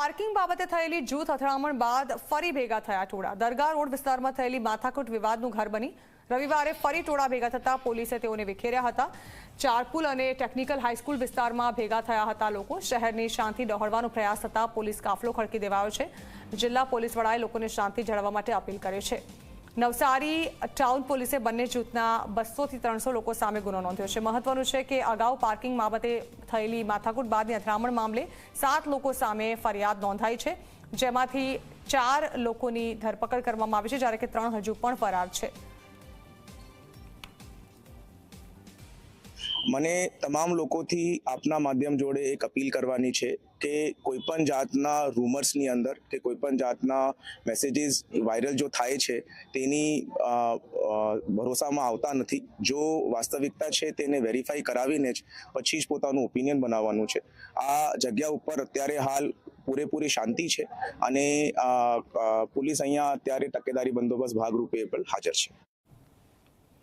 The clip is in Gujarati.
પાર્કિંગ બાબતે થયેલી જૂથ અથડામણ બાદ ફરી ભેગા થયા ટોળા। દરગાહ રોડ વિસ્તારમાં થયેલી માથાકૂટ વિવાદનું ઘર બની રવિવારે ફરી ટોળા ભેગા થતા પોલીસે તેઓને વિખેર્યા હતા। ચારપુલ અને ટેકનિકલ હાઈસ્કૂલ વિસ્તારમાં ભેગા થયા હતા લોકો। શહેરની શાંતિ ડહોળવાનો પ્રયાસ થતા પોલીસ કાફલો ખડકી દેવાયો છે। જિલ્લા પોલીસ વડાએ લોકોને શાંતિ જાળવવા માટે અપીલ કરી છે। નવસારી ટાઉન પોલીસે બંને જૂથના 200 થી 300 લોકો સામે ગુનો નોંધ્યો છે। મહત્વનું છે કે અગાઉ પાર્કિંગ બાબતે થયેલી માથાકૂટ બાદની અથડામણ મામલે 7 લોકો સામે ફરિયાદ નોંધાઈ છે, જેમાંથી 4 લોકોની ધરપકડ કરવામાં આવી છે, જ્યારે કે 3 હજુ પણ ફરાર છે। મને તમામ લોકોથી આપના માધ્યમ જોડે એક અપીલ કરવાની છે કે કોઈપણ જાતના રૂમર્સની અંદર કે કોઈપણ જાતના મેસેજીસ વાયરલ જો થાય છે તેની ભરોસામાં આવતા નથી। જો વાસ્તવિકતા છે તેને વેરીફાઈ કરાવીને જ પછી જ પોતાનું ઓપિનિયન બનાવવાનું છે। આ જગ્યા ઉપર અત્યારે હાલ પૂરેપૂરી શાંતિ છે અને પોલીસ અહીંયા અત્યારે તકેદારી બંદોબસ્ત ભાગરૂપે પણ હાજર છે।